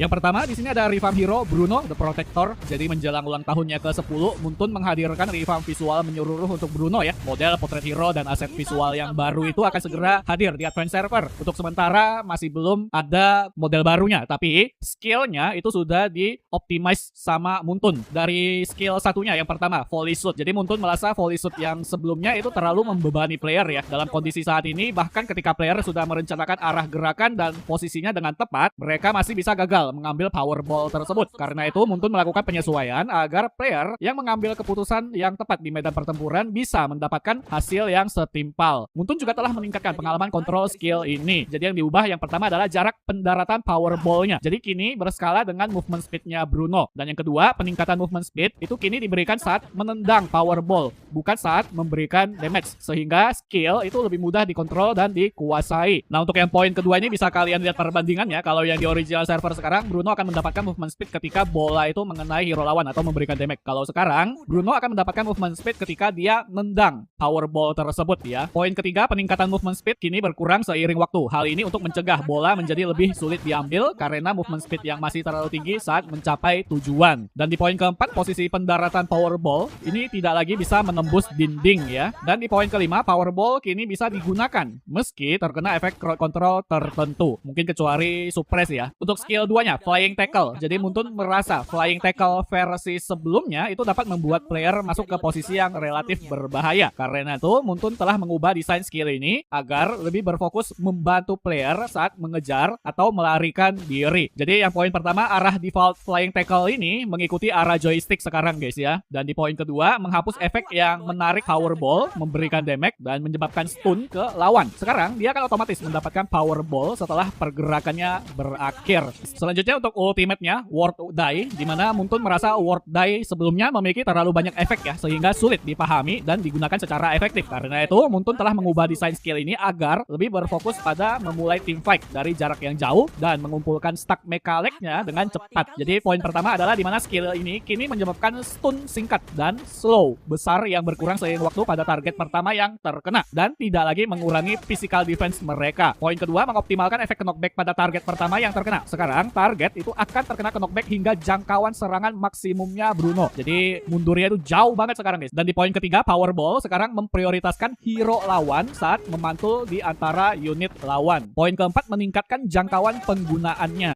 Yang pertama di sini ada revamp hero Bruno the Protector. Jadi menjelang ulang tahunnya ke-10, Muntun menghadirkan revamp visual menyeluruh untuk Bruno ya. Model portrait hero dan aset visual yang baru itu akan segera hadir di Advance Server. Untuk sementara masih belum ada model barunya, tapi skillnya itu sudah di-optimize sama Muntun. Dari skill satunya yang pertama, Volley Shoot. Jadi Muntun merasa Volley Shoot yang sebelumnya itu terlalu membebani player ya. Dalam kondisi saat ini, bahkan ketika player sudah merencanakan arah gerakan dan posisinya dengan tepat, mereka masih bisa gagal mengambil Powerball tersebut. Karena itu Muntun melakukan penyesuaian agar player yang mengambil keputusan yang tepat di medan pertempuran bisa mendapatkan hasil yang setimpal. Muntun juga telah meningkatkan pengalaman kontrol skill ini. Jadi yang diubah yang pertama adalah jarak pendaratan Powerball-nya. Jadi kini berskala dengan movement speed-nya Bruno. Dan yang kedua, peningkatan movement speed itu kini diberikan saat menendang Powerball, bukan saat memberikan damage. Sehingga skill itu lebih mudah dikontrol dan dikuasai. Nah, untuk yang poin kedua ini bisa kalian lihat perbandingannya. Kalau yang di original server sekarang, Bruno akan mendapatkan movement speed ketika bola itu mengenai hero lawan atau memberikan damage. Kalau sekarang, Bruno akan mendapatkan movement speed ketika dia nendang Powerball tersebut ya. Poin ketiga, peningkatan movement speed kini berkurang seiring waktu. Hal ini untuk mencegah bola menjadi lebih sulit diambil karena movement speed yang masih terlalu tinggi saat mencapai tujuan. Dan di poin keempat, posisi pendaratan Powerball ini tidak lagi bisa menembus dinding ya. Dan di poin kelima, Powerball kini bisa digunakan meski terkena efek crowd control tertentu. Mungkin kecuali suppress ya. Untuk skill 2-nya, Flying Tackle. Jadi Muntun merasa Flying Tackle versi sebelumnya itu dapat membuat player masuk ke posisi yang relatif berbahaya. Karena itu Muntun telah mengubah desain skill ini agar lebih berfokus membantu player saat mengejar atau melarikan diri. Jadi yang poin pertama, arah default Flying Tackle ini mengikuti arah joystick sekarang guys ya. Dan di poin kedua, menghapus efek yang menarik Powerball, memberikan damage dan menyebabkan stun ke lawan. Sekarang dia akan otomatis mendapatkan Powerball setelah pergerakannya berakhir. Selanjutnya untuk ultimate-nya, Ward Die, di mana Muntun merasa Ward Die sebelumnya memiliki terlalu banyak efek ya, sehingga sulit dipahami dan digunakan secara efektif. Karena itu Muntun telah mengubah desain skill ini agar lebih berfokus pada memulai team fight dari jarak yang jauh dan mengumpulkan stack mekaniknya dengan cepat. Jadi poin pertama adalah di mana skill ini kini menyebabkan stun singkat dan slow besar yang berkurang seiring waktu pada target pertama yang terkena dan tidak lagi mengurangi physical defense mereka. Poin kedua, mengoptimalkan efek knockback pada target pertama yang terkena. Sekarang target itu akan terkena knockback hingga jangkauan serangan maksimumnya Bruno. Jadi mundurnya itu jauh banget sekarang guys. Dan di poin ketiga, Powerball sekarang memprioritaskan hero lawan saat memantul di antara unit lawan. Poin keempat, meningkatkan jangkauan penggunaannya.